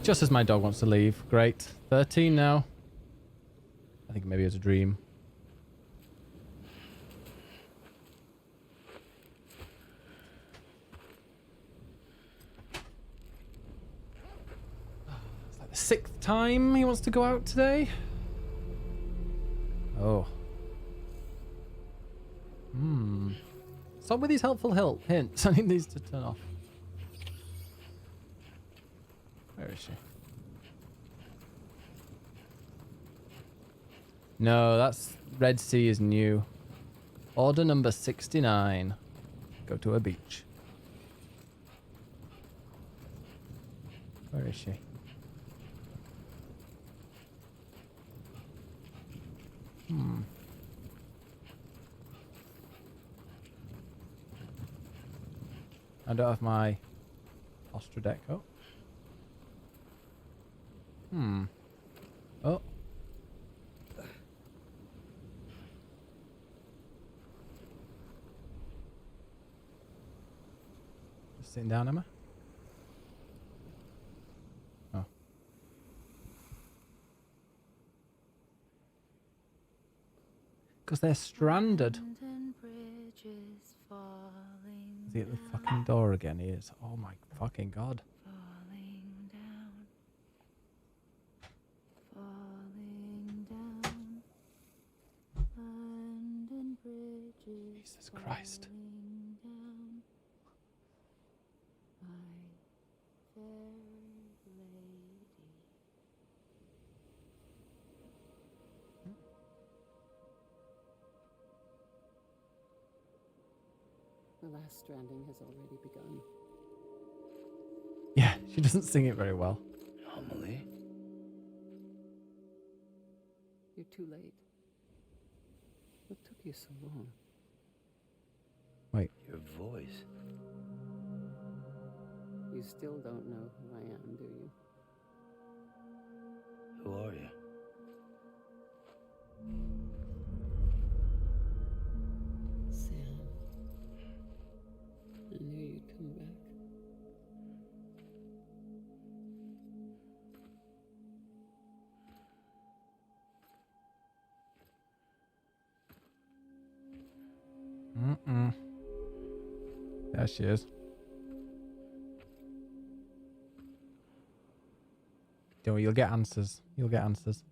Just as my dog wants to leave. Great. 13 now. I think maybe it was a dream. It's like the 6th time he wants to go out today. Oh. Stop with these helpful hints. I need these to turn off. Where is she? No, that's Red Sea is new. Order number 69. Go to a beach. Where is she? I don't have my Ostra deck. Oh. Oh. Just sitting down, Emma? Oh. Because they're stranded. Is he at the fucking door again? He is. Oh my fucking god. Jesus Christ. The last stranding has already begun. Yeah, she doesn't sing it very well. Amelie? You're too late. What took you so long? Wait. Your voice. You still don't know who I am, do you? Who are you? Sam. I knew you'd come back. There she is. Don't worry, you'll get answers. You'll get answers.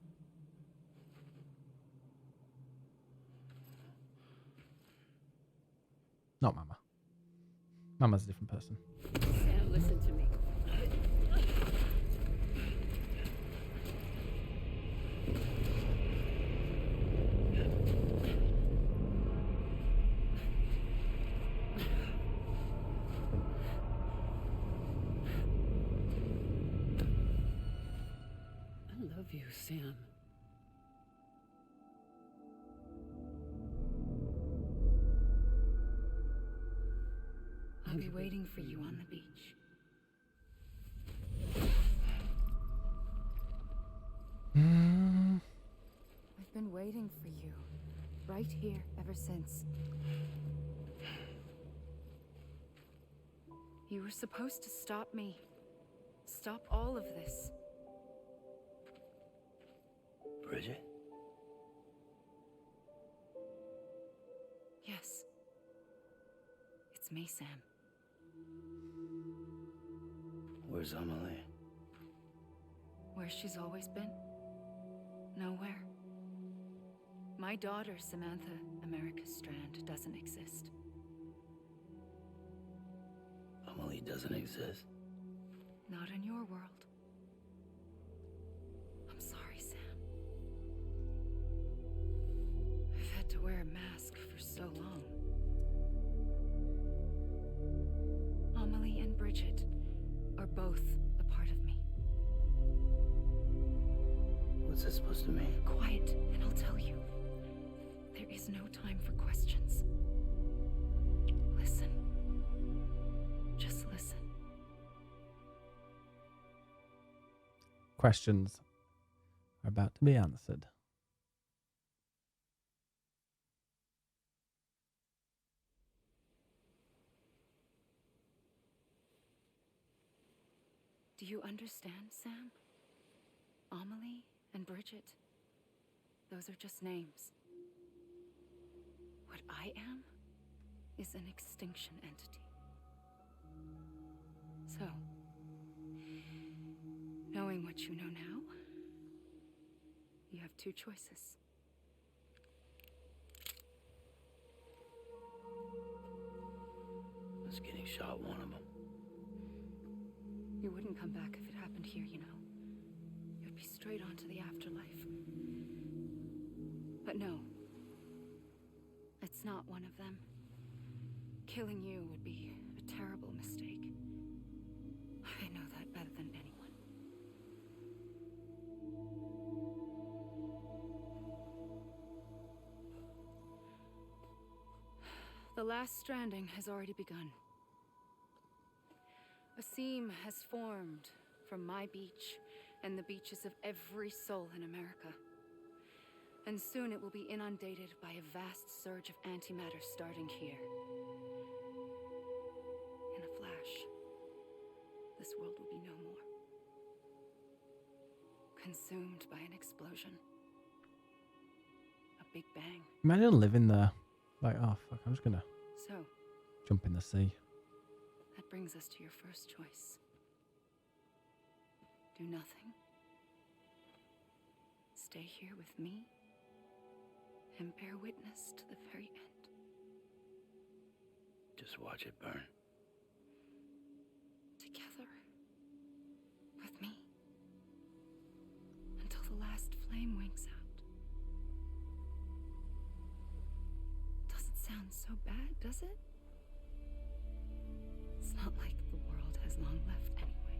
Not Mama. Mama's a different person. Sam, listen to me. I love you, Sam. I'll be waiting for you on the beach. I've been waiting for you, right here, ever since. You were supposed to stop me. Stop all of this. Bridget? Yes. It's me, Sam. Where's Amelie? Where she's always been. Nowhere. My daughter, Samantha America Strand, doesn't exist. Amelie doesn't exist. Not in your world. I'm sorry, Sam. I've had to wear a mask for so long. Amelie and Bridget are both a part of me. What's this supposed to mean? Quiet, and I'll tell you. There is no time for questions. Listen. Just listen. Questions are about to be answered. Do you understand, Sam? Amelie and Bridget, those are just names. What I am is an extinction entity. So, knowing what you know now, you have two choices. Was getting shot one of them. You wouldn't come back if it happened here, you know. You'd be straight on to the afterlife. But no. It's not one of them. Killing you would be a terrible mistake. I know that better than anyone. The last stranding has already begun. A seam has formed from my beach and the beaches of every soul in America. And soon it will be inundated by a vast surge of antimatter starting here. In a flash, this world will be no more. Consumed by an explosion. A big bang. Imagine living there. Like, oh fuck, I'm just gonna So, jump in the sea. that brings us to your first choice. Do nothing. Stay here with me and bear witness to the very end. Just watch it burn. Together. With me. Until the last flame winks out. Doesn't sound so bad, does it? It's not like the world has long left anyway.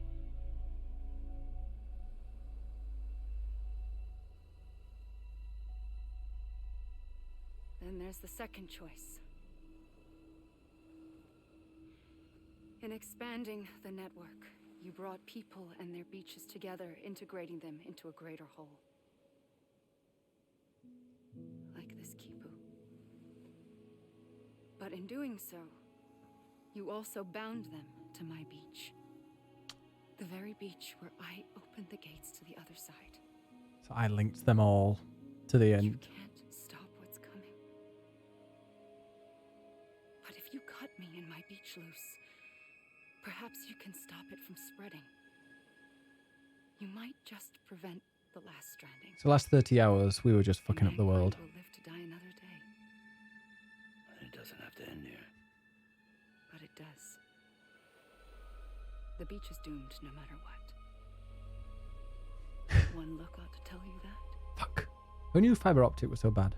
Then there's the second choice. In expanding the network, you brought people and their beaches together, integrating them into a greater whole. Like this Kipu. But in doing so, you also bound them to my beach. The very beach where I opened the gates to the other side. So I linked them all to the You end. can't stop what's coming. But if you cut me and my beach loose, perhaps you can stop it from spreading. You might just prevent the last stranding. So last 30 hours, we were just fucking up the world. Mankind will live to die another day, It doesn't have to end here. but it does. The beach is doomed no matter what. One look ought to tell you that. Fuck. Who knew fiber optic was so bad?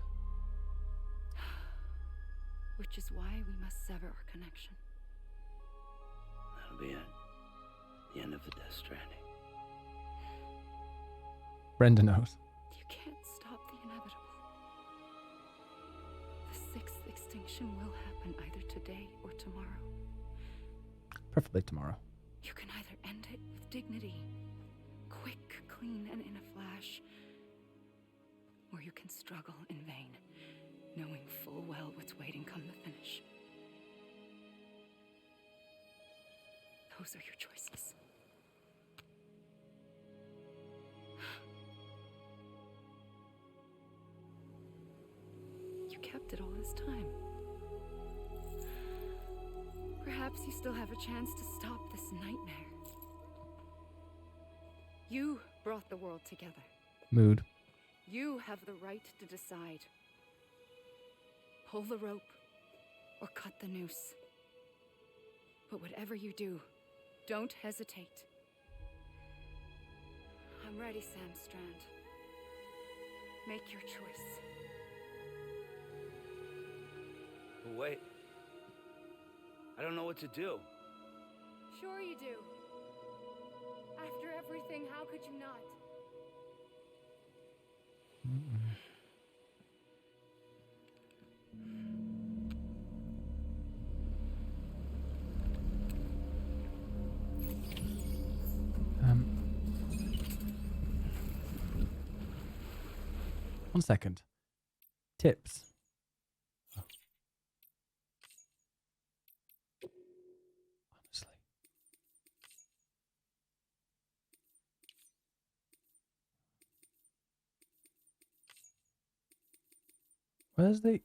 Which is why we must sever our connection. That'll be it. The end of the Death Stranding. Brenda knows. You can't stop the inevitable. The sixth extinction will happen either today or tomorrow. Preferably tomorrow. You can either end it with dignity, quick, clean, and in a flash, or you can struggle in vain, knowing full well what's waiting come the finish. Those are your choices. You kept it all this time. Perhaps you still have a chance to stop this nightmare. You brought the world together. Mood. You have the right to decide. Pull the rope or cut the noose. But whatever you do, don't hesitate. I'm ready, Sam Strand. Make your choice. But wait. I don't know what to do. Sure you do. After everything, how could you not? One second. Tips. Honestly. Where's the...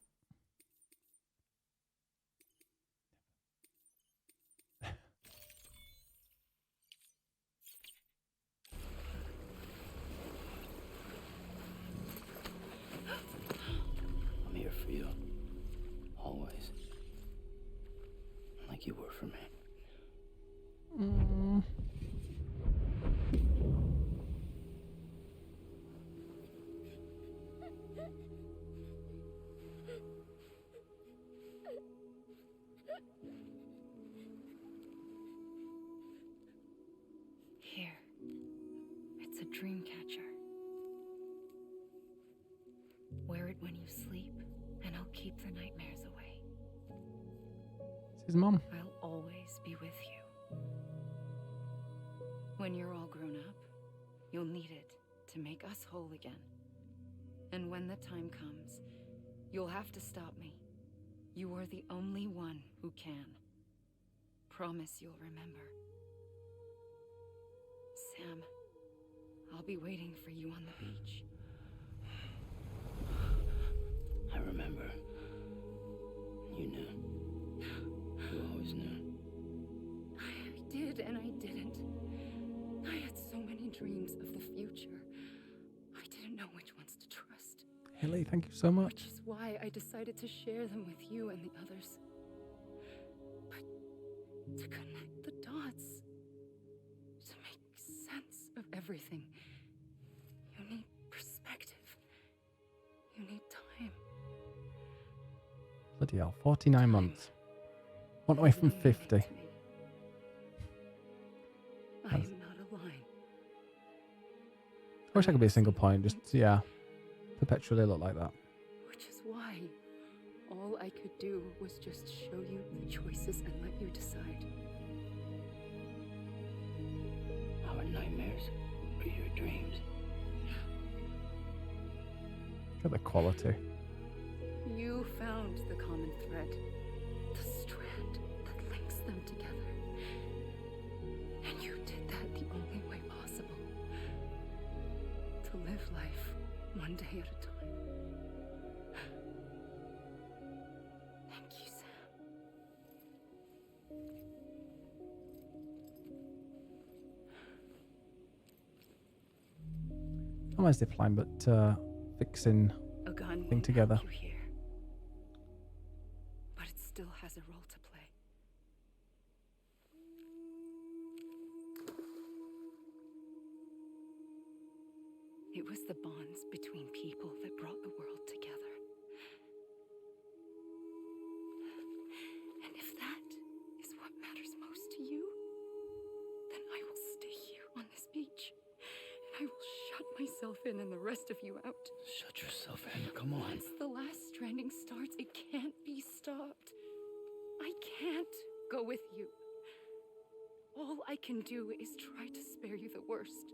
I'm here for you. Always. Like you were for me. Mm. Here. It's a dream catcher. Wear it when you sleep, and I'll keep the nightmares away. It's his mom. I'll always be with you. When you're all grown up, you'll need it to make us whole again. And when the time comes, you'll have to stop me. You are the only one who can. Promise you'll remember. Sam, I'll be waiting for you on the beach. I remember. You knew. You always knew. I did and I didn't. I had so many dreams of the future. I didn't know which ones to trust. Haley, thank you so much. Which is why I decided to share them with you and the others. But to connect the dots, to make sense of everything, you need perspective. You need time. Bloody hell, 49 months. One away from 50. I am not a line. I wish I could be a single point, just, yeah, perpetually look like that. Which is why all I could do was just show you the choices and let you decide. Our nightmares are your dreams. Look at the quality. You found the common thread, the strand that links them together. And you did that the only way possible. To live life one day at a time. Thank you, Sam. Not my zip line, but fixing A gun thing won't together. help you here. But it still has a role to play. It was the bonds between people that brought the world together. And if that is what matters most to you, then I will stay here on this beach. And I will shut myself in and the rest of you out. Shut yourself in. Come on. Once the last stranding starts, it can't be stopped. I can't go with you. All I can do is try to spare you the worst.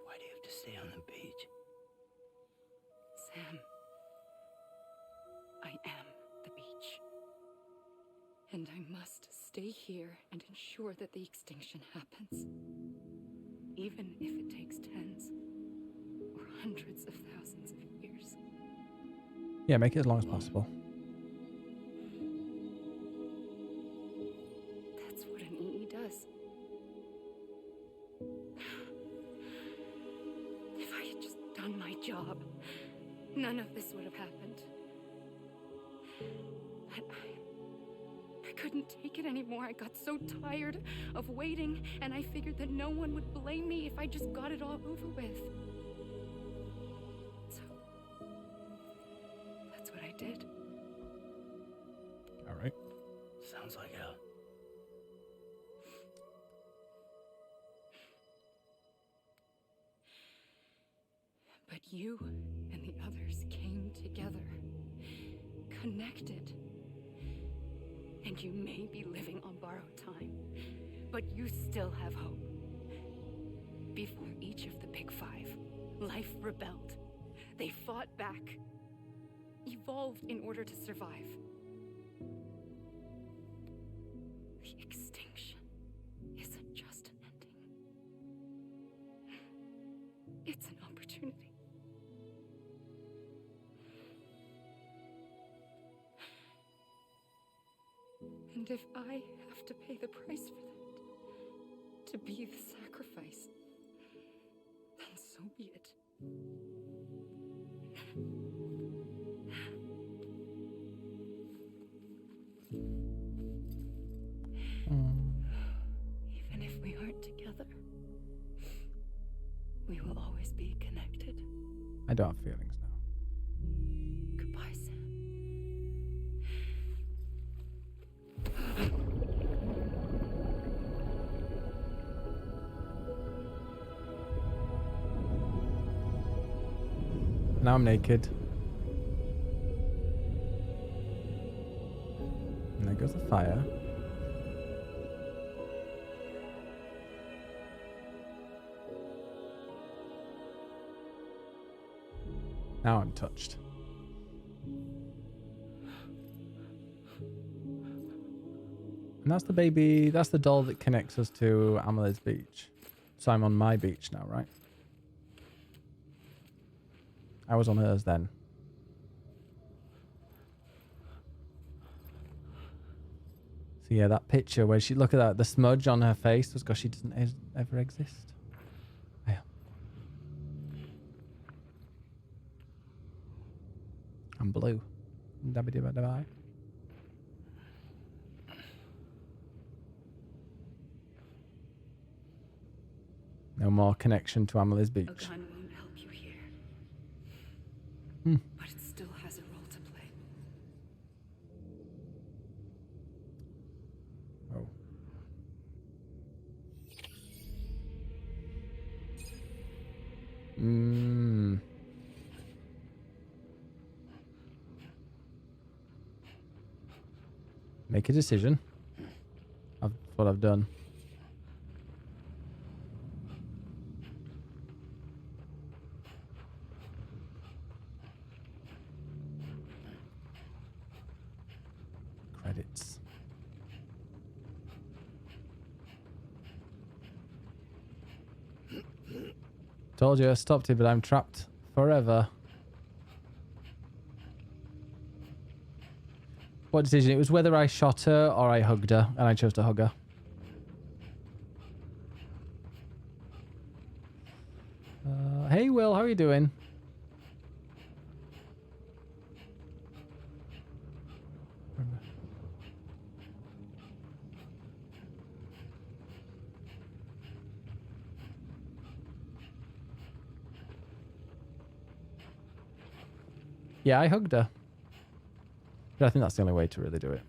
Why do you have to stay on the beach? Sam, I am the beach. And I must stay here and ensure that the extinction happens. Even if it takes tens or hundreds of thousands of years. Yeah, make it as long as possible. That's what an EE does. If I had just done my job, none of this would have happened. But I couldn't take it anymore. I got so tired of waiting, and I figured that no one would blame me if I just got it all over with. So, that's what I did. All right. Sounds like hell. But you and the others came together, connected. And you may be living on borrowed time, but you still have hope. Before each of the Big Five, life rebelled. They fought back, evolved in order to survive. The extinction isn't just an ending. It's an opportunity. And if I have to pay the price for that, to be the sacrifice, then so be it. Even if we aren't together, we will always be connected. I don't have feelings now. Goodbye, Sam. Now I'm naked. And there goes the fire. Now I'm touched. And that's the baby, that's the doll that connects us to Amelie's beach. So I'm on my beach now, right? I was on hers then. So yeah, that picture where she, look at that, the smudge on her face was because she doesn't ever exist. Yeah. I'm blue. Dabba-dabba-dabba. No more connection to Amelie's beach. A gun won't help you here. Hmm. But it still has a role to play. Oh. Make a decision. That's what I've done. Credits. Told you I stopped it, but I'm trapped forever. What decision? It was whether I shot her or I hugged her, and I chose to hug her. Hey Will, how are you doing? Yeah, I hugged her. But I think that's the only way to really do it.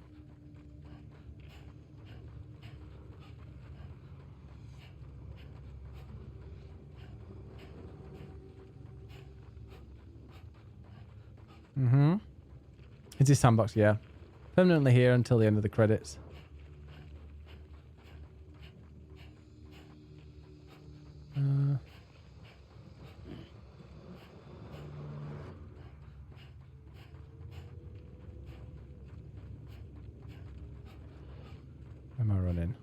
Mm-hmm. It's his sandbox, yeah. Permanently here until the end of the credits. Where am I running?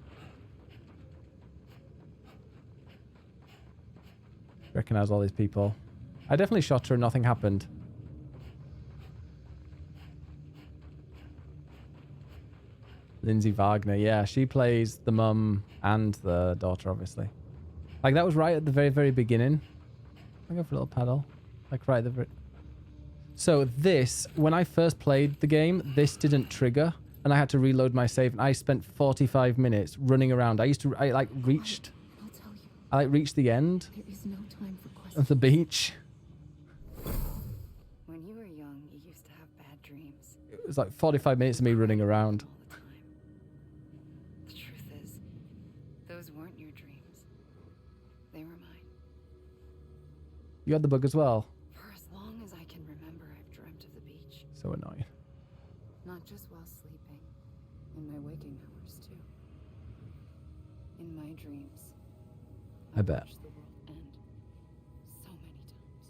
Recognize all these people. I definitely shot her and nothing happened. Lindsay Wagner, yeah, she plays the mum and the daughter, obviously. Like, that was right at the very, very beginning. I'll go for a little paddle. Like, right at the very... So this, when I first played the game, this didn't trigger, and I had to reload my save, and I spent 45 minutes running around. I reached the end There is no time for questions. of the beach. When you were young, you used to have bad dreams. It was like 45 minutes of me running around. All the time. The truth is, those weren't your dreams. They were mine. You had the bug as well. For as long as I can remember, I've dreamt of the beach. So annoying. Not just while sleeping, in my waking hours too. In my dreams, I bet. watched the world end so many times.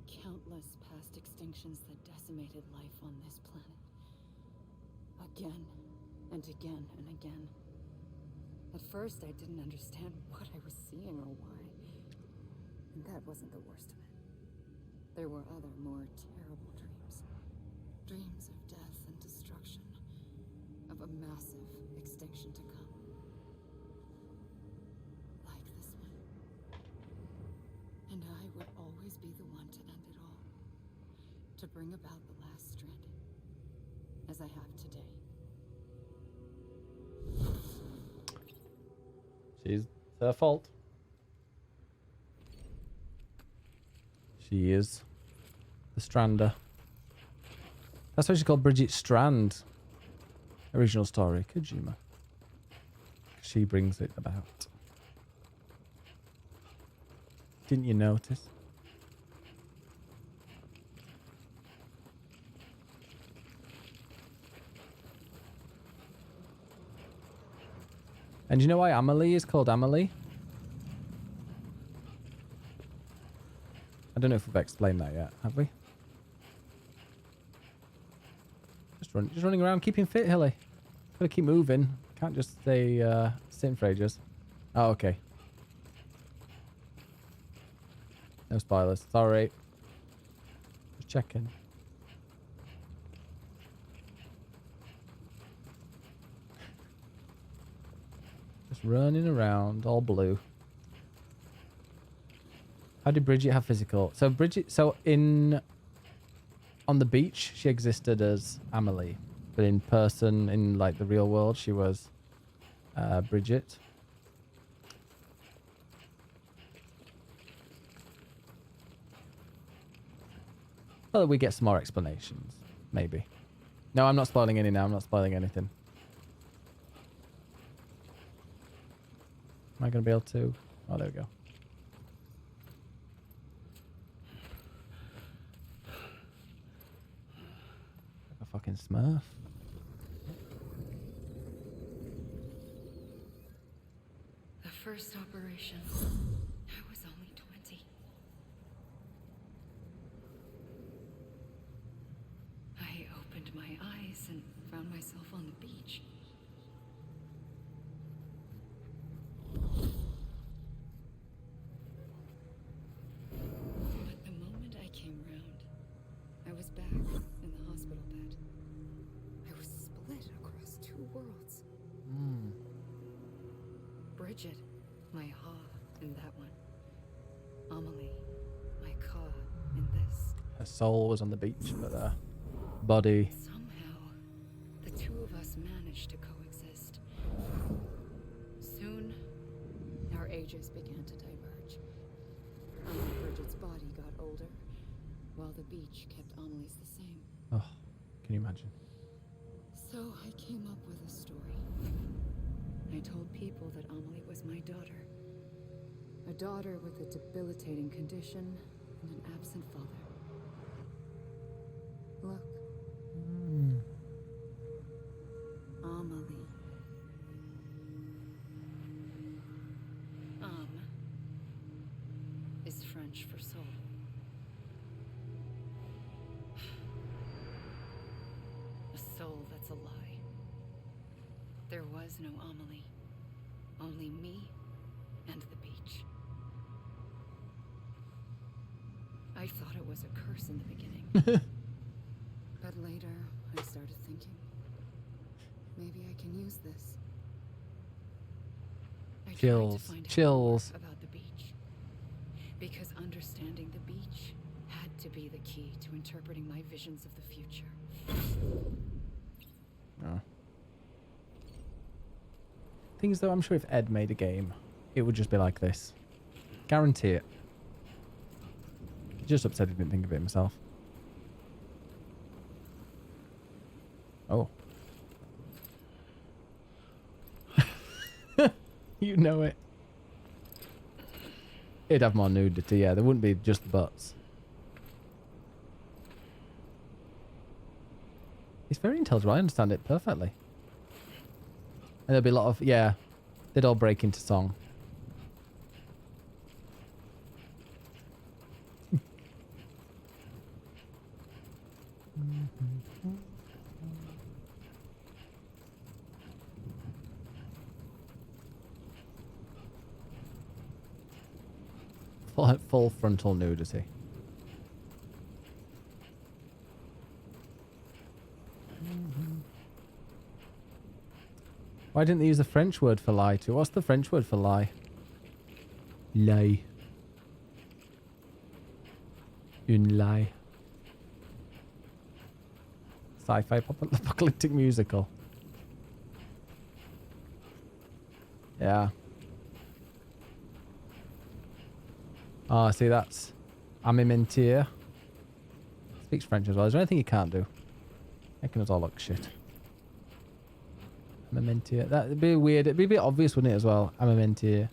Countless past extinctions that decimated life on this planet. Again and again and again. At first, I didn't understand what I was seeing or why. And that wasn't the worst of it. There were other, more terrible dreams. Dreams of death and destruction. extinction to come. Like this one. And I would always be the one to end it all. To bring about the last stranding. As I have today. She's her fault. She is the Strander. That's why she's called Bridget Strand. Original story, Kojima. She brings it about. Didn't you notice? And do you know why Amelie is called Amelie? I don't know if we've explained that yet, have we? Just running around, keeping fit, Hilly. Gotta keep moving. Can't just stay sitting for ages. Oh, okay. No spoilers. Sorry. Just checking. Just running around, all blue. How did Bridget have physical? So on the beach, she existed as Amelie, but in person, in like the real world, she was Bridget. Well, we get some more explanations, maybe. No, I'm not spoiling any now. I'm not spoiling anything. Am I going to be able to? Oh, there we go. Like a fucking Smurf. The first operation. I was only 20. I opened my eyes and found myself on the beach. But the moment I came round, I was back in the hospital bed. I was split across two worlds. Bridget, my ha in that one. Amelie, my ka in this. Her soul was on the beach, but her body. Somehow, the two of us managed to coexist. Soon, our ages began to diverge. Bridget's body got older, while the beach kept Amelie's the same. Oh, can you imagine? So I came up with a story. I told people that Amelie was my daughter. A daughter with a debilitating condition and an absent father. Look. Amelie. Is French for soul. A soul that's a lie. There was no Amelie. Only me and the beach. I thought it was a curse in the beginning. But later, I started thinking, maybe I can use this. I tried to find out more about the beach. Because understanding the beach had to be the key to interpreting my visions of the future. Oh. Thing is, though, I'm sure if Ed made a game, it would just be like this. Guarantee it. Just upset he didn't think of it himself. Oh. You know it. It'd have more nudity, yeah. There wouldn't be just butts. It's very intelligent. I understand it perfectly. And there'll be a lot of, yeah, they'd all break into song. Full frontal nudity. Why didn't they use the French word for lie too? What's the French word for lie? Lie. Une lie. Sci-fi apocalyptic musical. Yeah. Ah, see, that's Amimentier. Speaks French as well. Is there anything you can't do? Making us all look shit. Amimentier. That'd be weird. It'd be a bit obvious, wouldn't it, as well? Amimentier.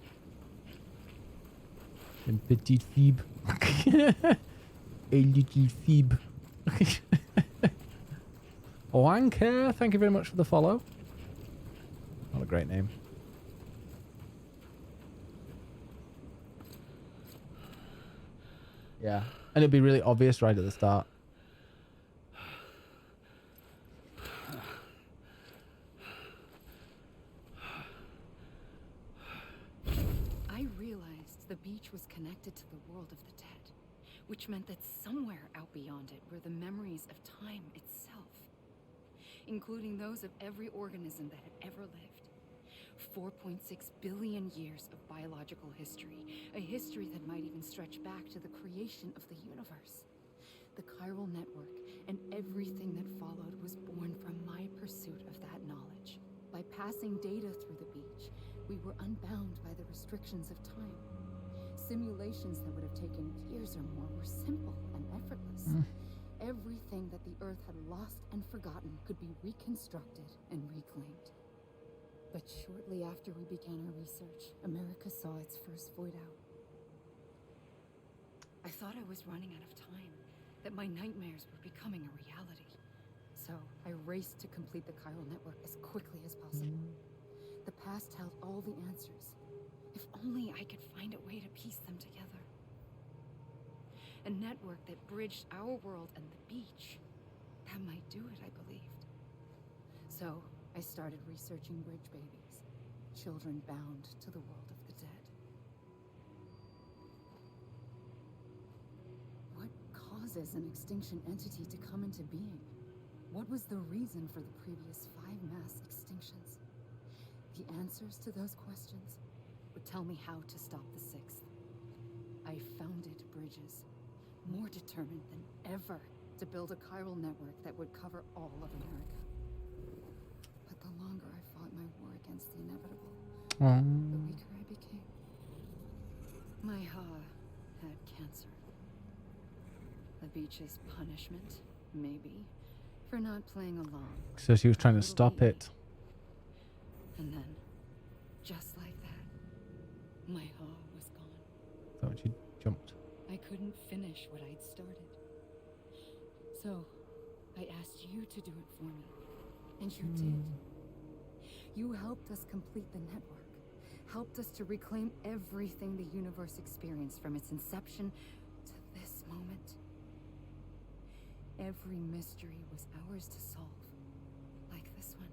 Une petite fibre. A little fibre. Wanker, thank you very much for the follow. What a great name. Yeah. And it'd be really obvious right at the start. I realized the beach was connected to the world of the dead, which meant that somewhere out beyond it were the memories of time itself, including those of every organism that had ever lived. 4.6 billion years of biological history, a history that might even stretch back to the creation of the universe. The chiral network and everything that followed was born from my pursuit of that knowledge. By passing data through the beach, we were unbound by the restrictions of time. Simulations that would have taken years or more were simple and effortless. Everything that the Earth had lost and forgotten could be reconstructed and reclaimed. But shortly after we began our research, America saw its first void out. I thought I was running out of time, that my nightmares were becoming a reality. So I raced to complete the chiral network as quickly as possible. The past held all the answers. If only I could find a way to piece them together. A network that bridged our world and the beach. That might do it, I believed. So I started researching bridge babies, children bound to the world of the dead. What causes an extinction entity to come into being? What was the reason for the previous 5 mass extinctions? The answers to those questions would tell me how to stop the 6th. I founded bridges, more determined than ever to build a chiral network that would cover all of America. But the longer I fought my war against the inevitable, the weaker I became. My Ha had cancer. The beach's punishment, maybe, for not playing along. So she was trying to stop it. And then, just like that, my Ha was gone. So she jumped. I couldn't finish what I'd started. So, I asked you to do it for me. And you did. You helped us complete the network. Helped us to reclaim everything the universe experienced from its inception to this moment. Every mystery was ours to solve. Like this one.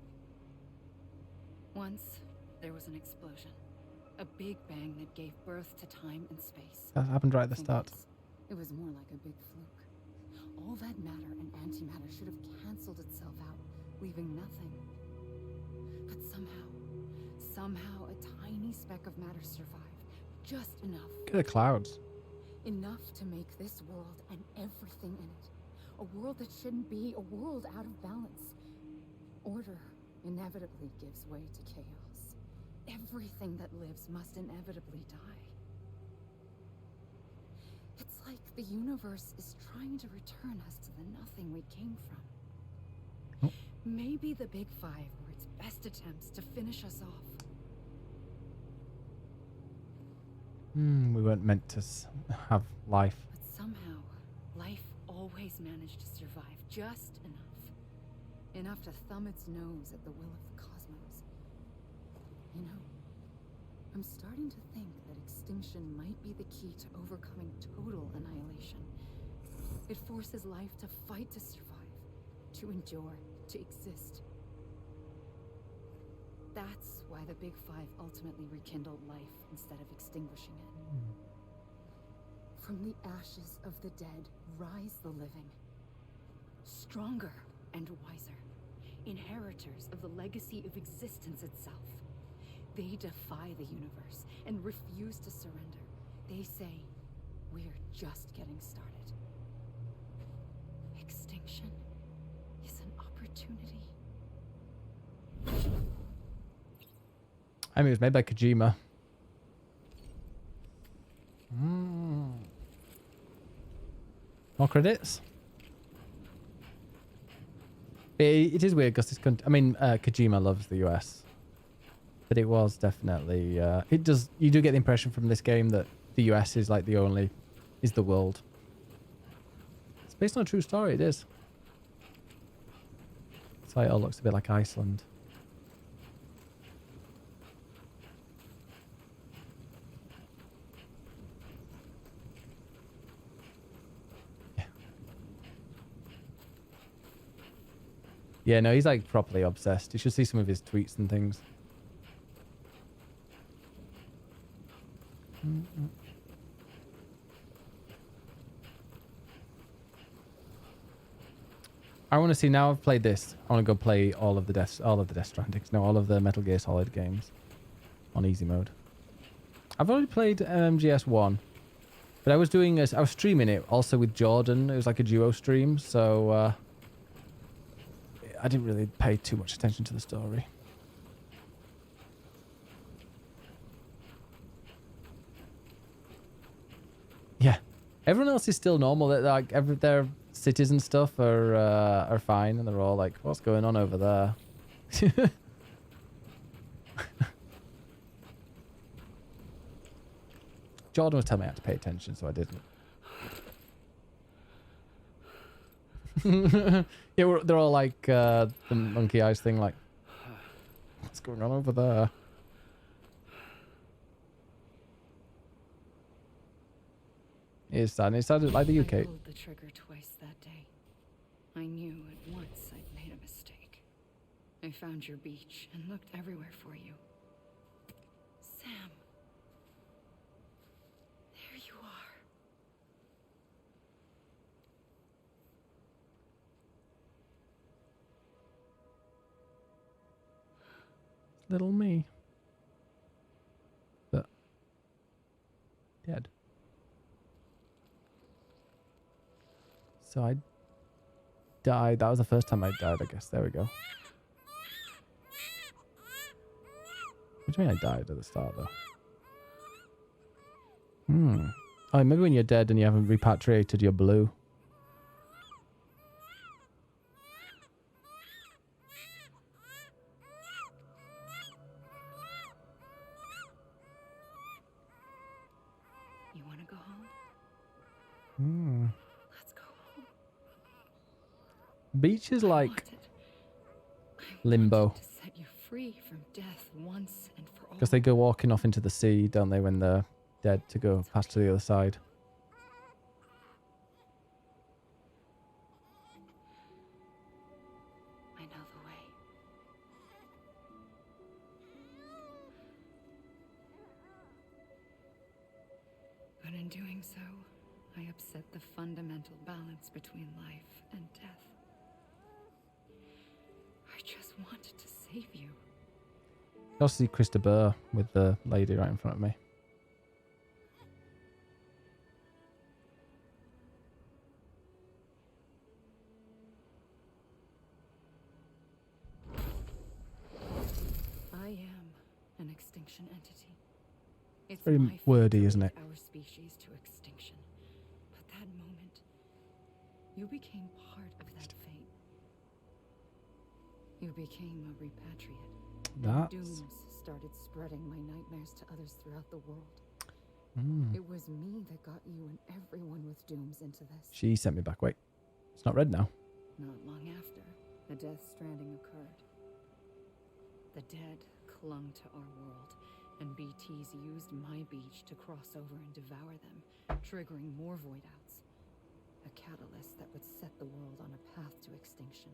Once, there was an explosion. A big bang that gave birth to time and space. That happened right at the start. It was more like a big fluke. All that matter and antimatter should have canceled itself out, leaving nothing. But somehow a tiny speck of matter survived. Just enough. Look at the clouds. Enough to make this world and everything in it. A world that shouldn't be, a world out of balance. Order inevitably gives way to chaos. Everything that lives must inevitably die. It's like the universe is trying to return us to the nothing we came from. Maybe the Big Five were its best attempts to finish us off. We weren't meant to have life. But somehow, life always managed to survive just enough. Enough to thumb its nose at the will of the cosmos. You know, I'm starting to think that extinction might be the key to overcoming total annihilation. It forces life to fight to survive, to endure, to exist. That's why the Big Five ultimately rekindled life instead of extinguishing it. From the ashes of the dead rise the living. Stronger and wiser. inheritors of the legacy of existence itself. They defy the universe and refuse to surrender. They say, we're just getting started. Extinction is an opportunity. I mean, it was made by Kojima. More credits? It is weird because this country, I mean, Kojima loves the US. But it was definitely, you do get the impression from this game that the US is like is the world. It's based on a true story, it is. That's why it all looks a bit like Iceland. Yeah, no, he's like properly obsessed. You should see some of his tweets and things. I want to see, now I've played this, I want to go play all of the Death Strandings. No, all of the Metal Gear Solid games on easy mode. I've already played MGS1, but I was streaming it also with Jordan. It was like a duo stream, so I didn't really pay too much attention to the story. Yeah, everyone else is still normal. Their cities and stuff are fine, and they're all like, "What's going on over there?" Jordan was telling me I had to pay attention, so I didn't. Yeah, they're all like the monkey eyes thing, like, what's going on over there? It's sad. It sounded like the UK. I pulled the trigger twice that day. I knew at once I'd made a mistake. I found your beach and looked everywhere for you. Sam. There you are. Little me. But dead. So I died. That was the first time I died, I guess. There we go. What do you mean I died at the start, though? Oh, maybe when you're dead and you haven't repatriated your blue. You want to go home? Let's go home. Beach is like I limbo. wanted to set you free from death once and for all. Because they go walking off into the sea, don't they, when they're dead, to go past to the other side. I know the way. But in doing so, I upset the fundamental balance between life and death. I just wanted to save you. You also see Christopher with the lady right in front of me. I am an extinction entity. It's Very my fate wordy, to isn't lead it? our species to extinction. But that moment, you became part of that fate. You became a repatriate. And dooms started spreading my nightmares to others throughout the world. It was me that got you and everyone with dooms into this. She sent me back. Wait, it's not red now. Not long after, the Death Stranding occurred. The dead clung to our world, and BTs used my beach to cross over and devour them, triggering more void-outs. A catalyst that would set the world on a path to extinction.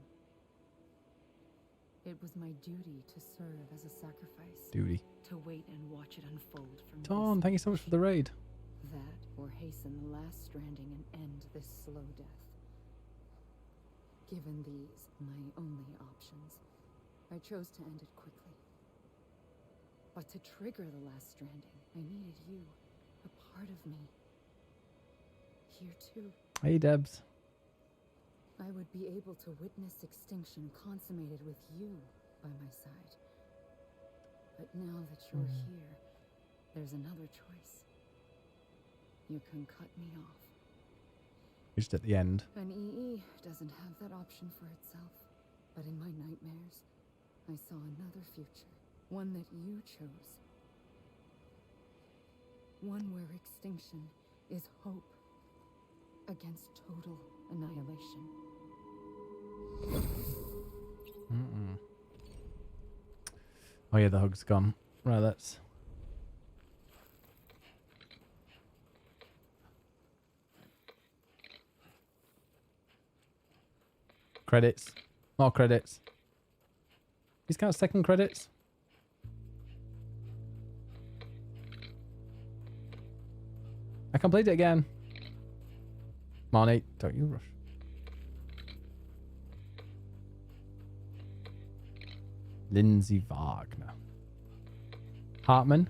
It was my duty to serve as a sacrifice. Duty. To wait and watch it unfold from Dawn, this thank you so much for the raid. That, or hasten the last stranding and end this slow death. Given these, my only options, I chose to end it quickly. But to trigger the last stranding, I needed you, a part of me. Here too. Hey, Debs. I would be able to witness extinction consummated with you by my side. But now that you're here, there's another choice. You can cut me off. Just at the end. An EE doesn't have that option for itself. But in my nightmares, I saw another future. One that you chose. One where extinction is hope against total annihilation. Oh yeah, the hug's gone. Right, let's... Credits. More credits. These count second credits? I completed it again. Come on, 8. Don't you rush. Lindsay Wagner. Hartman.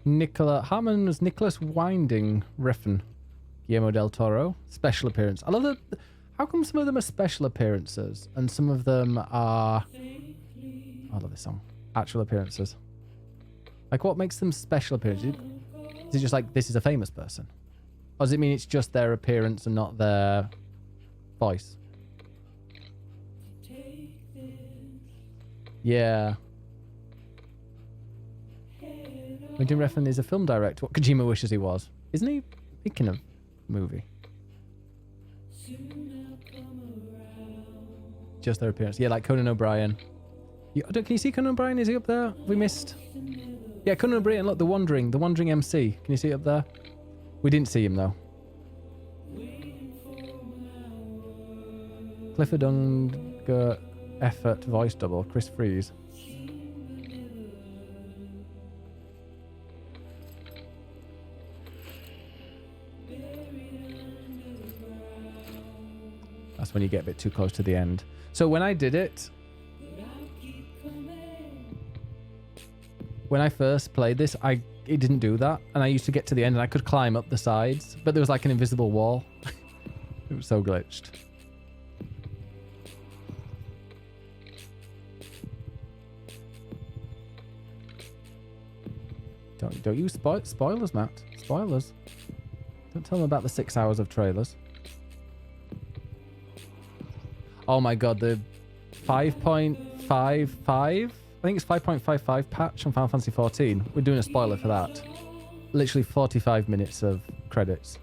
Hartman was Nicholas Winding Refn. Guillermo del Toro. Special appearance. I love that. How come some of them are special appearances and some of them are... I love this song. Actual appearances. Like, what makes them special appearances? Is it just like, this is a famous person? Or does it mean it's just their appearance and not their voice? Yeah. Winding Refn is a film director. What Kojima wishes he was. Isn't he making a movie? Just their appearance. Yeah, like Conan O'Brien. Can you see Conan O'Brien? Is he up there? We missed. Yeah, Conan O'Brien. Look, the Wandering MC. Can you see it up there? We didn't see him though. Clifford Unger effort voice double. Chris Freeze. That's when you get a bit too close to the end. So when I did it, when I first played this, it didn't do that, and I used to get to the end and I could climb up the sides, but there was like an invisible wall. It was so glitched. Don't use spoilers, Matt. Spoilers. Don't tell them about the 6 hours of trailers. Oh my god, the 5.55, I think it's 5.55 patch on Final Fantasy 14. We're doing a spoiler for that. Literally 45 minutes of credits.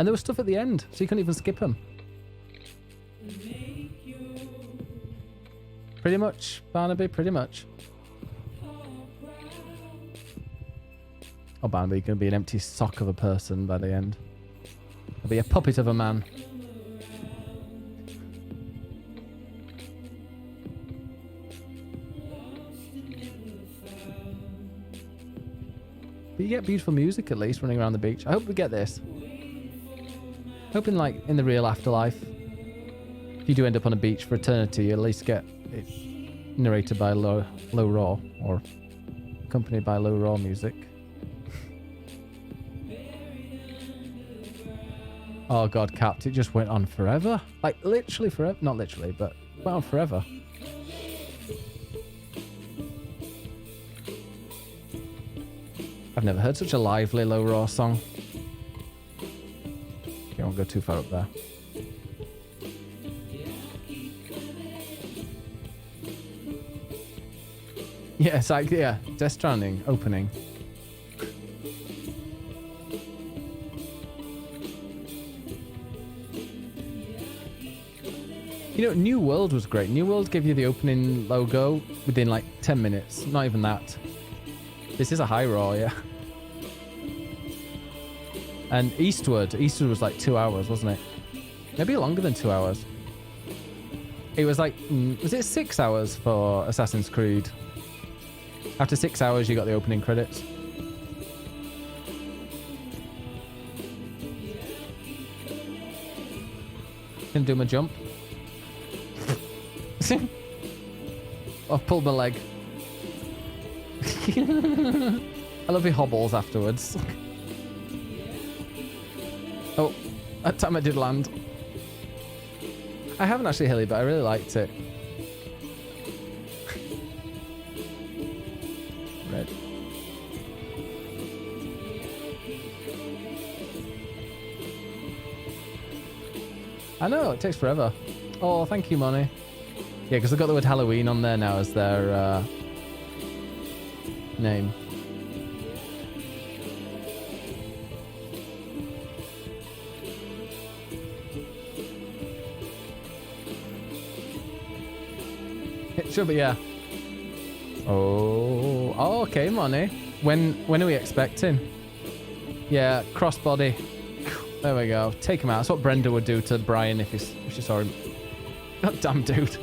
And there was stuff at the end, so you couldn't even skip them. Pretty much, Barnaby, pretty much. Oh, Barnaby, you're going to be an empty sock of a person by the end. You'll be a puppet of a man. But you get beautiful music at least running around the beach. I hope we get this. Hoping like in the real afterlife, if you do end up on a beach for eternity, you at least get it narrated by low raw or accompanied by low raw music. Oh god, Capped, it just went on forever. Like literally forever. Not literally, but it went on forever. I've never heard such a lively low raw song. Okay, I won't go too far up there. Yeah, it's like, yeah, Death Stranding opening. You know, New World was great. New World gave you the opening logo within like 10 minutes. Not even that. This is a high raw, yeah. And Eastward was like 2 hours, wasn't it? Maybe longer than 2 hours. It was like, was it 6 hours for Assassin's Creed? After 6 hours, you got the opening credits. Can do my jump. I've pulled my leg. I love he hobbles afterwards. Oh, that time I did land. I haven't actually, Hilly, but I really liked it. Red. I know, it takes forever. Oh, thank you, Money. Yeah, because they've got the word Halloween on there now as their name. It should be, yeah. Oh, okay, Money. When are we expecting? Yeah, crossbody. There we go. Take him out. That's what Brenda would do to Brian if she saw him. God damn, dude.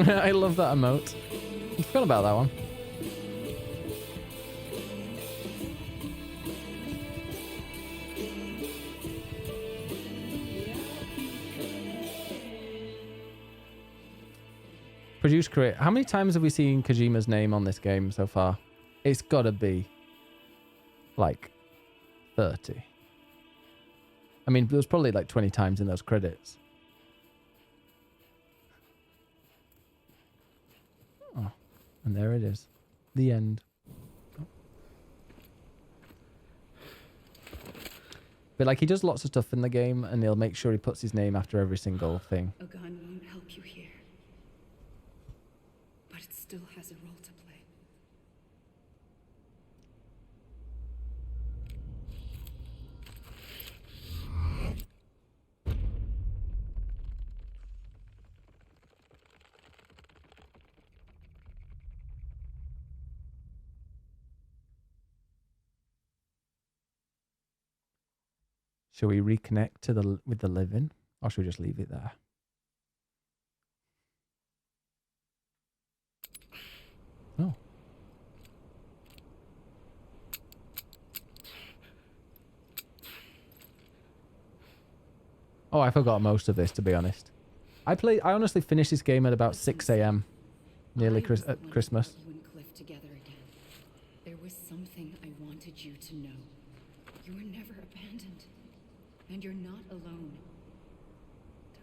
I love that emote. I forgot about that one. Produce create. How many times have we seen Kojima's name on this game so far? It's gotta be like 30. I mean, there was probably like 20 times in those credits. Oh, and there it is. The end. But like, he does lots of stuff in the game, and he'll make sure he puts his name after every single thing. A gun won't help you here. But it still has a role to play. Shall we reconnect to with the living, or should we just leave it there? Oh. Oh, I forgot most of this, to be honest. I honestly finished this game at about 6 a.m. nearly at Christmas. You and Cliff together again. There was something I wanted you to know. You were never abandoned. And you're not alone.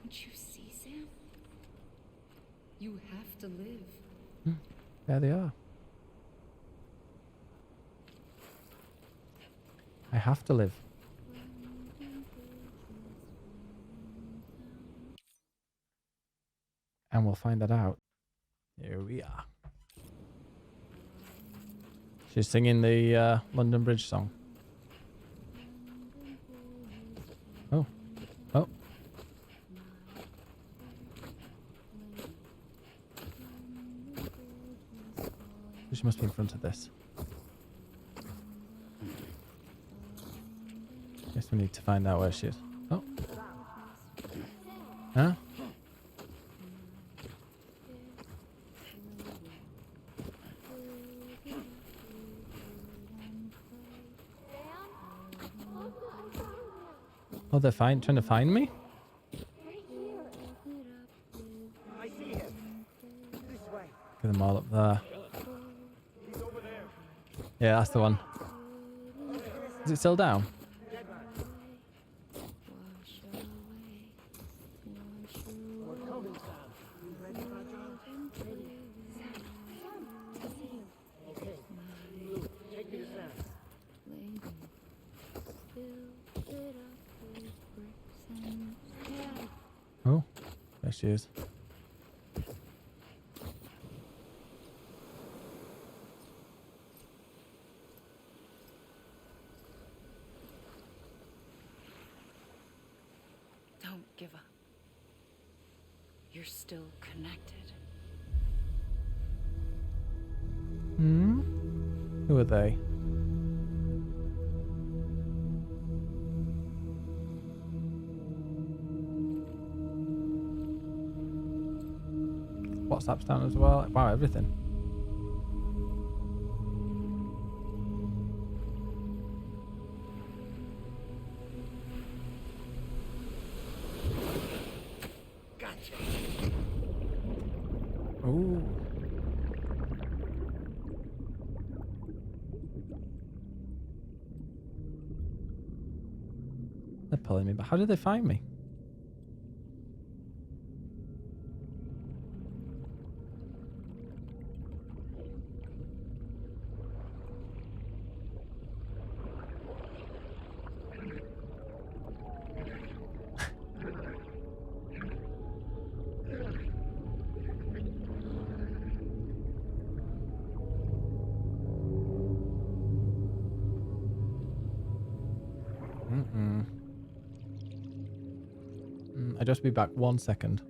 Don't you see, Sam? You have to live. There they are. I have to live. And we'll find that out. Here we are. She's singing the London Bridge song. Oh. Oh. She must be in front of this. Guess we need to find out where she is. Oh. Huh? Oh, they're trying to find me? I see him. This way. Get them all up there. He's over there. Yeah, that's the one. Is it still down? We're coming, Sam. You ready, Fragile? Ready. Okay. Luke, take me to Sam. Oh, there she is. Don't give up. You're still connected. Hmm? Who are they? WhatsApp's down as well. Wow, everything. pulling me. But how did they find me? I'll just be back 1 second.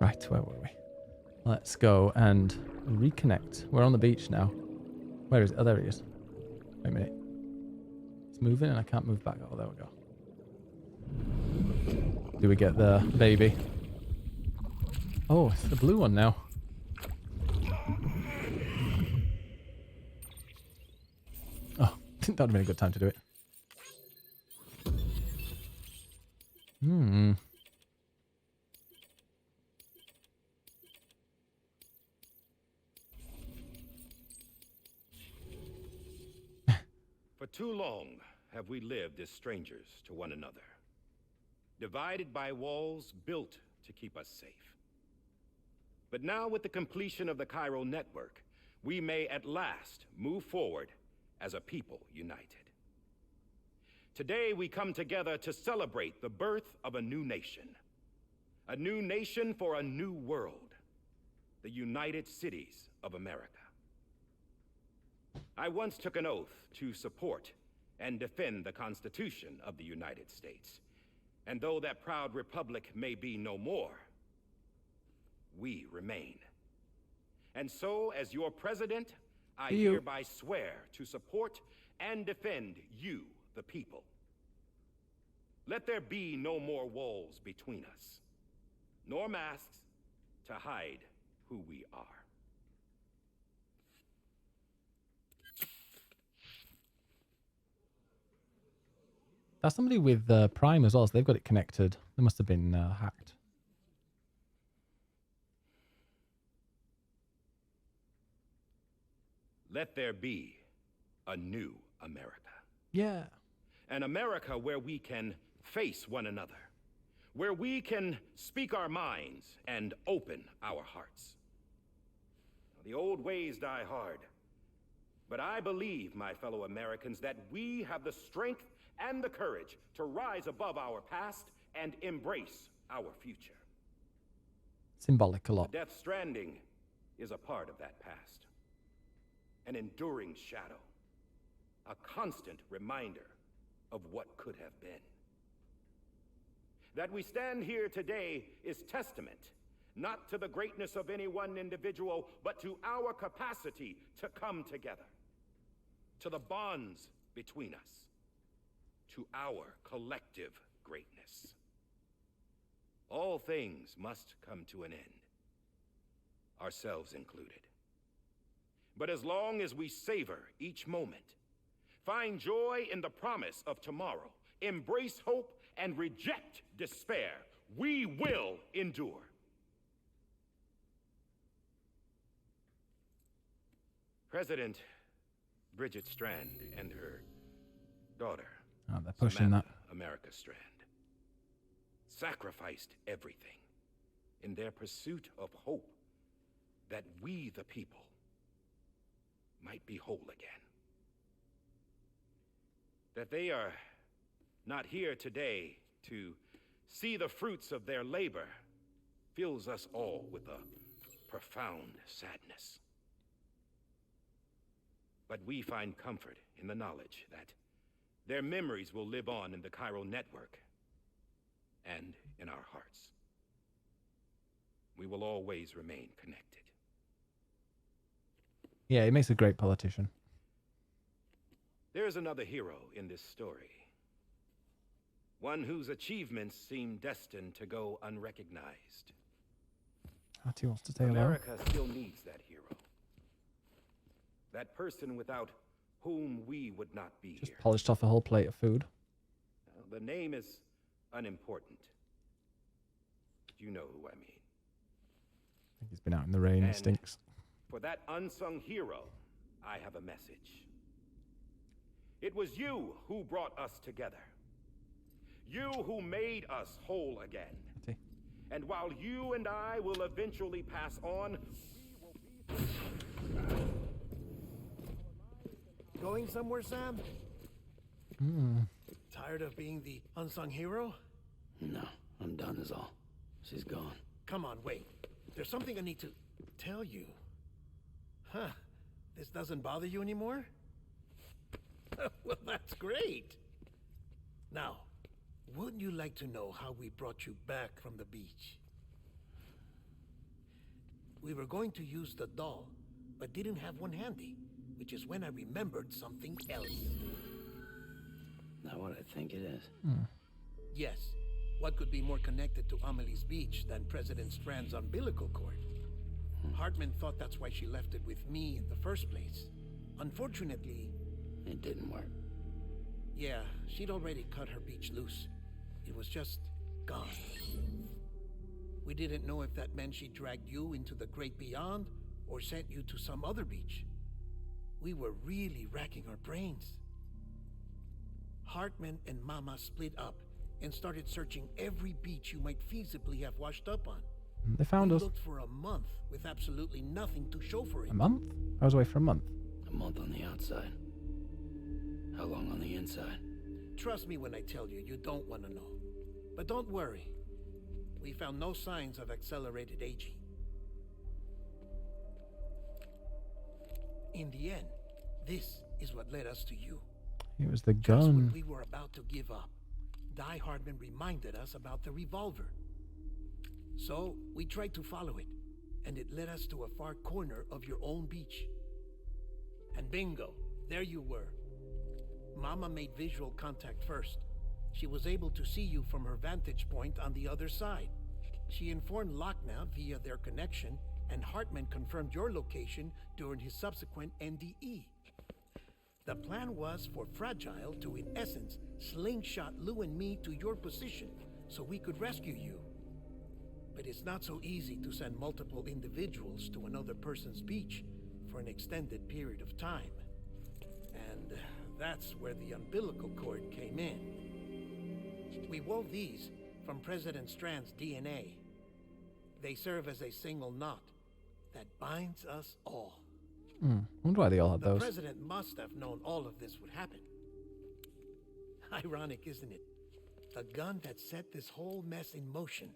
Right, where were we? Let's go and reconnect. We're on the beach now. Where is it? Oh, there he is. Wait a minute. It's moving and I can't move back. Oh, there we go. Do we get the baby? Oh, it's the blue one now. Oh, that would have been a good time to do it. For too long have we lived as strangers to one another, divided by walls built to keep us safe. But now, with the completion of the Cairo network, we may at last move forward as a people united. Today, we come together to celebrate the birth of a new nation for a new world, the United Cities of America. I once took an oath to support and defend the Constitution of the United States. And though that proud republic may be no more, we remain. And so, as your president, I hereby swear to support and defend you, the people. Let there be no more walls between us, nor masks to hide who we are. That's somebody with Prime as well, so they've got it connected. They must have been hacked. Let there be a new America. Yeah. An America where we can face one another, where we can speak our minds and open our hearts. The old ways die hard, but I believe, my fellow Americans, that we have the strength and the courage to rise above our past and embrace our future. Symbolic a lot. Death Stranding is a part of that past. An enduring shadow. A constant reminder of what could have been. That we stand here today is testament, not to the greatness of any one individual, but to our capacity to come together. To the bonds between us. To our collective greatness. All things must come to an end, ourselves included. But as long as we savor each moment, find joy in the promise of tomorrow, embrace hope, and reject despair, we will endure. President Bridget Strand and her daughter, Oh, they're pushing Samantha that. America Strand, sacrificed everything in their pursuit of hope that we, the people, might be whole again. That they are not here today to see the fruits of their labor fills us all with a profound sadness. But we find comfort in the knowledge that their memories will live on in the chiral network and in our hearts. We will always remain connected. Yeah, he makes a great politician. There is another hero in this story. One whose achievements seem destined to go unrecognized. Artie wants to stay alone. America still needs that hero. That person without whom we would not be Just here. polished off a whole plate of food. The name is unimportant. You know who I mean. I think he's been out in the rain. It And stinks. for that unsung hero, I have a message. It was you who brought us together. You who made us whole again. See? And while you and I will eventually pass on, Going somewhere, Sam? Hmm. Tired of being the unsung hero? No, I'm done is all. She's gone. Come on, wait. There's something I need to tell you. Huh. This doesn't bother you anymore? Well, that's great. Now, wouldn't you like to know how we brought you back from the beach? We were going to use the doll, but didn't have one handy, which is when I remembered something else. Not what I think it is. Yes. What could be more connected to Amelie's beach than President Strand's umbilical cord? Hartman thought that's why she left it with me in the first place. Unfortunately... It didn't work. Yeah, she'd already cut her beach loose. It was just gone. We didn't know if that meant she dragged you into the great beyond or sent you to some other beach. We were really racking our brains. Hartman and Mama split up and started searching every beach you might feasibly have washed up on. They found We us. looked for a month with absolutely nothing to show for it. A month? I was away for a month. A month on the outside. How long on the inside? Trust me when I tell you, you don't want to know. But don't worry. We found no signs of accelerated aging. In the end, this is what led us to you. It was the Just when gun. we were about to give up, Die Hardman reminded us about the revolver. So, we tried to follow it, and it led us to a far corner of your own beach. And bingo, there you were. Mama made visual contact first. She was able to see you from her vantage point on the other side. She informed Lochna via their connection, and Hartman confirmed your location during his subsequent NDE. The plan was for Fragile to, in essence, slingshot Lou and me to your position so we could rescue you. But it's not so easy to send multiple individuals to another person's beach for an extended period of time. And That's where the umbilical cord came in. We wove these from President Strand's DNA. They serve as a single knot that binds us all. I wonder why they all had The those. president must have known all of this would happen. Ironic, isn't it? The gun that set this whole mess in motion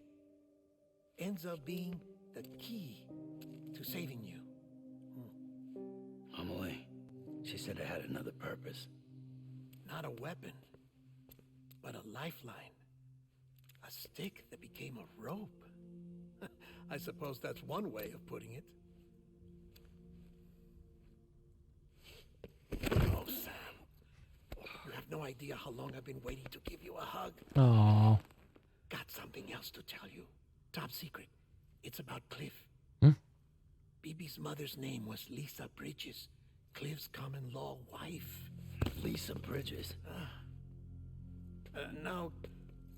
ends up being the key to saving you. Amelie, she said it had another purpose. Not a weapon, but a lifeline. A stick that became a rope. I suppose that's one way of putting it. Oh, Sam. You have no idea how long I've been waiting to give you a hug. Oh. Got something else to tell you. Top secret. It's about Cliff. Bibi's mother's name was Lisa Bridges, Cliff's common-law wife. Lisa Bridges. Now,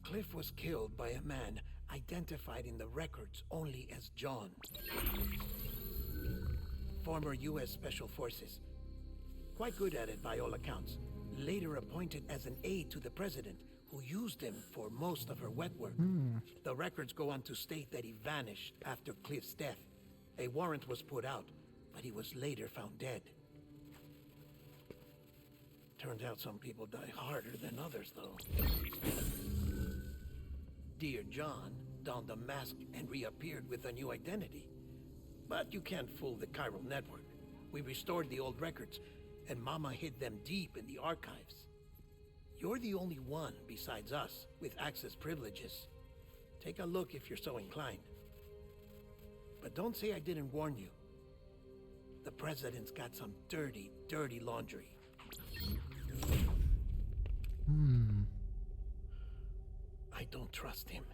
Cliff was killed by a man identified in the records only as John. Former U.S. Special Forces. Quite good at it by all accounts. Later appointed as an aide to the president, who used him for most of her wet work. The records go on to state that he vanished after Cliff's death. A warrant was put out, but he was later found dead. Turns out some people die harder than others, though. Dear John donned a mask and reappeared with a new identity. But you can't fool the chiral network. We restored the old records, and Mama hid them deep in the archives. You're the only one besides us with access privileges. Take a look if you're so inclined. But don't say I didn't warn you. The president's got some dirty, dirty laundry. I don't trust him,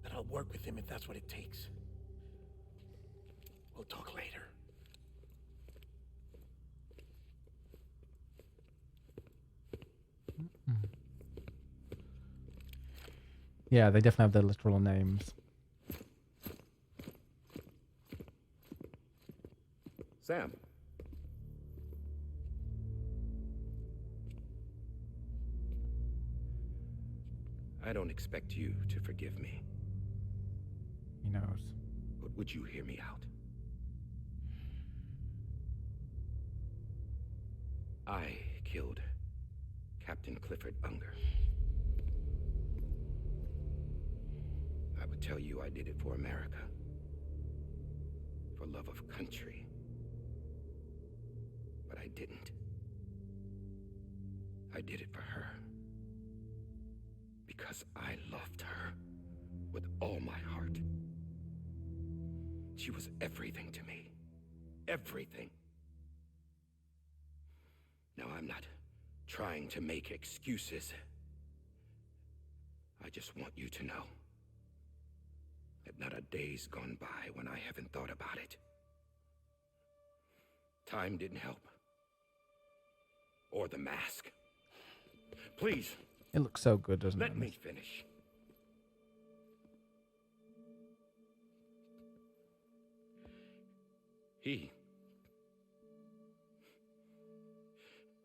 but I'll work with him if that's what it takes. We'll talk later. Yeah, they definitely have their literal names. Sam. I don't expect you to forgive me, He knows. but would you hear me out? I killed Captain Clifford Unger. I would tell you I did it for America, for love of country, but I didn't. I did it for her, because I loved her with all my heart. She was everything to me. Everything. Now, I'm not trying to make excuses. I just want you to know that not a day's gone by when I haven't thought about it. Time didn't help. Or the mask. Please. It looks so good, doesn't it? Let me finish.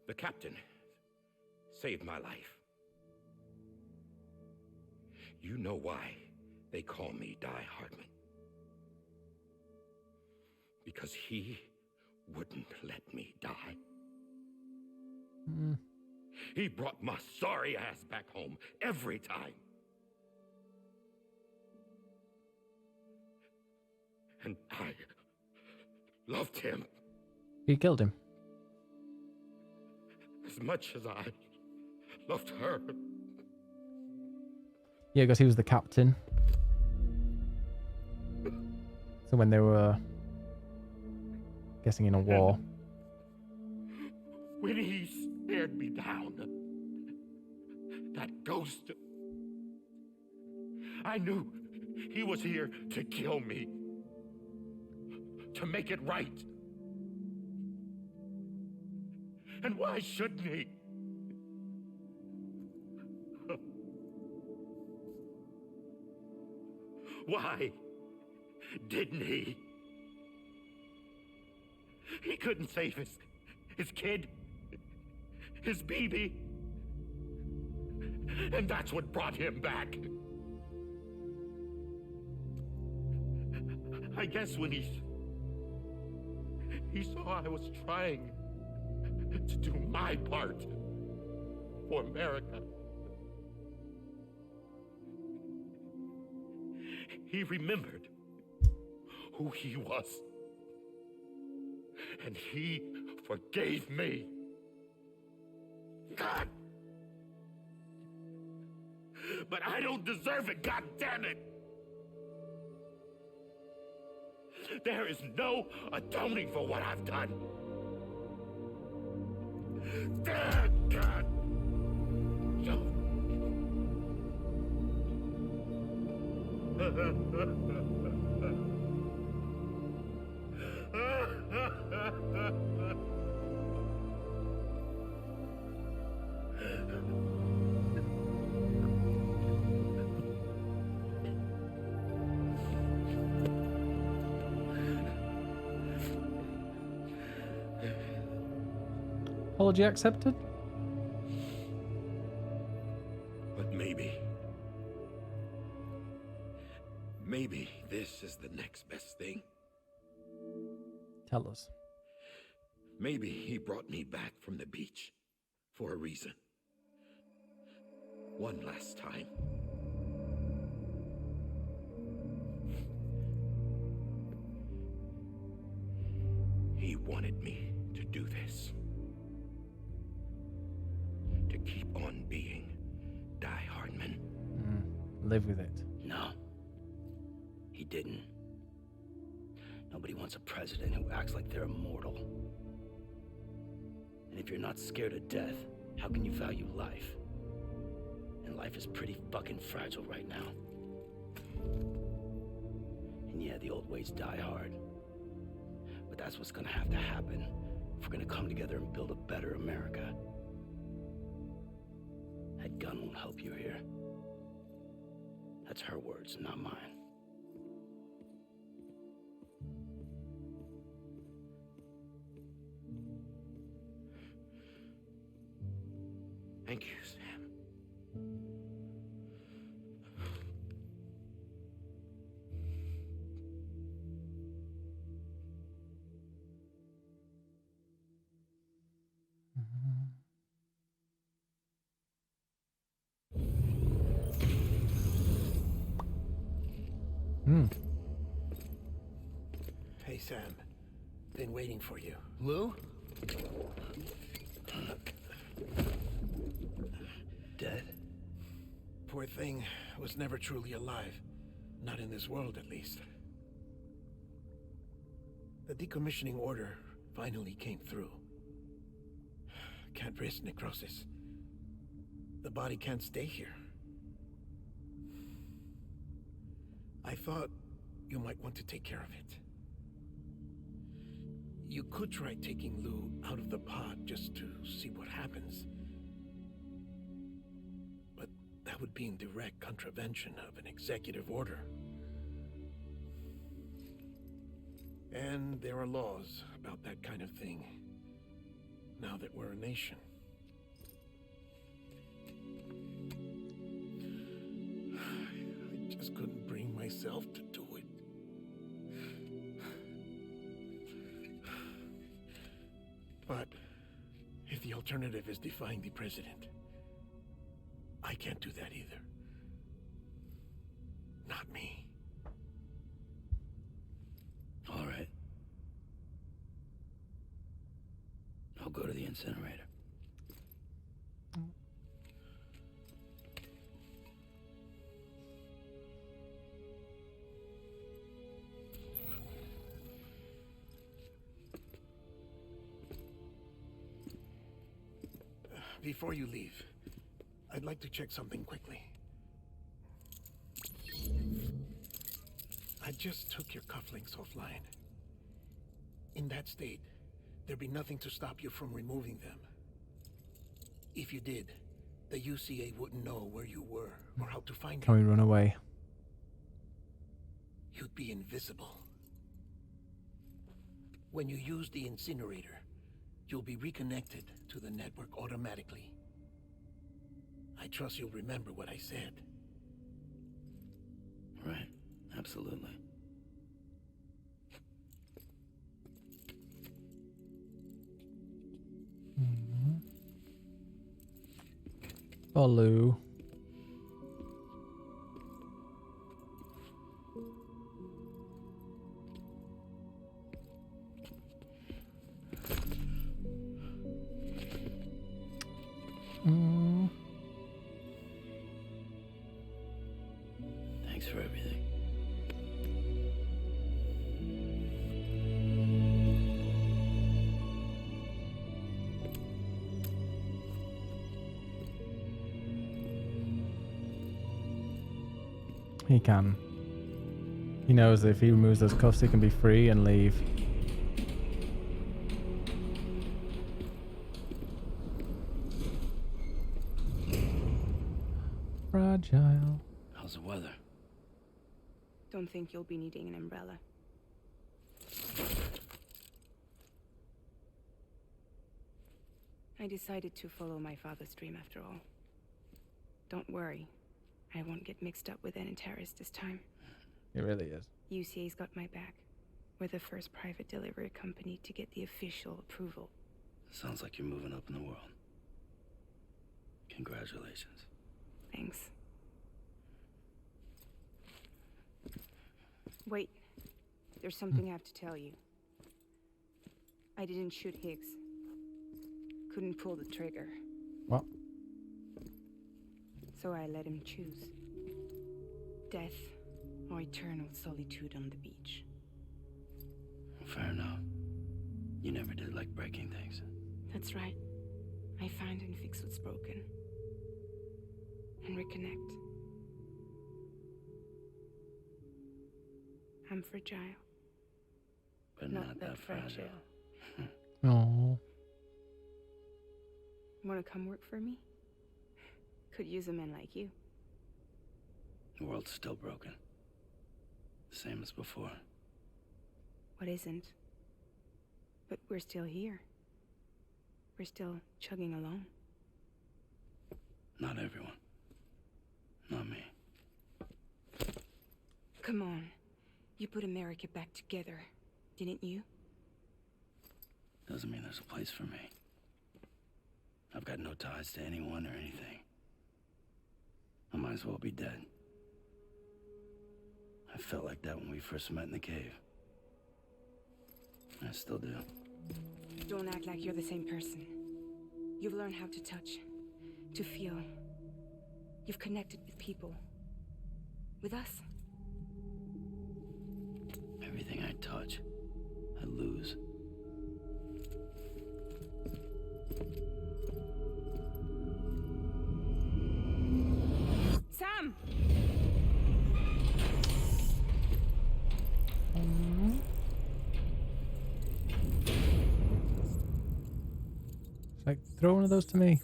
The captain, saved my life. You know why they call me Die Hardman. Because he wouldn't let me die. He brought my sorry ass back home every time. And I loved him You killed him. as much as I loved her. Yeah, because he was the captain. So when they were guessing in a war. When he stared me down, that ghost, I knew he was here to kill me, to make it right. And why shouldn't he? Why didn't he? He couldn't save his kid. his BB. And that's what brought him back. I guess when he saw I was trying to do my part for America, he remembered who he was. And he forgave me. God! But I don't deserve it, God damn it! There is no atoning for what I've done. God! Apology accepted? But maybe this is the next best thing. Tell us. Maybe he brought me back from the beach for a reason. One last time. He wanted me to do this. To keep on being Die Hardman. Live with it. No. He didn't. Nobody wants a president who acts like they're immortal. And if you're not scared of death, how can you value life? And life is pretty fucking fragile right now. And yeah, the old ways die hard. But that's what's gonna have to happen if we're gonna come together and build a better America. That gun won't help you here. That's her words, not mine. Thank you, Sam. Hey, Sam. Been waiting for you. Lou? Dead? Poor thing was never truly alive. Not in this world, at least. The decommissioning order finally came through. Can't risk necrosis. The body can't stay here. I thought you might want to take care of it. You could try taking Lou out of the pod just to see what happens. But that would be in direct contravention of an executive order. And there are laws about that kind of thing, now that we're a nation. I just couldn't bring myself to do it. But if the alternative is defying the president, I can't do that either. Not me. All right. I'll go to the incinerator. Before you leave, I'd like to check something quickly. I just took your cufflinks offline. In that state, there'd be nothing to stop you from removing them. If you did, the UCA wouldn't know where you were or how to find Can you. we run away? You'd be invisible. When you use the incinerator, you'll be reconnected to the network automatically. I trust you'll remember what I said. Right. Absolutely. Follow. Thanks for everything. He can. He knows that if he removes those cuffs, he can be free and leave. Fragile. How's the weather? Don't think you'll be needing an umbrella. I decided to follow my father's dream after all. Don't worry. I won't get mixed up with any terrorists this time. It really is. UCA's got my back. We're the first private delivery company to get the official approval. Sounds like you're moving up in the world. Congratulations. Thanks. Wait. There's something I have to tell you. I didn't shoot Higgs. Couldn't pull the trigger. What? So I let him choose. Death or eternal solitude on the beach. Fair enough. You never did like breaking things. That's right. I find and fix what's broken. And reconnect. I'm fragile. But not that fragile. Oh. Wanna come work for me? Could use a man like you. The world's still broken. Same as before. What isn't? But we're still here. We're still chugging along. Not everyone. Not me. Come on. You put America back together, didn't you? Doesn't mean there's a place for me. I've got no ties to anyone or anything. I might as well be dead. I felt like that when we first met in the cave. I still do. Don't act like you're the same person. You've learned how to touch, to feel. You've connected with people. With us. Everything I touch, I lose. Sam! Like, throw one of those to me.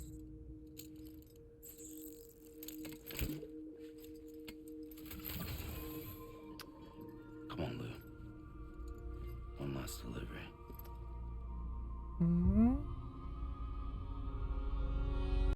Come on, Lou. One last delivery.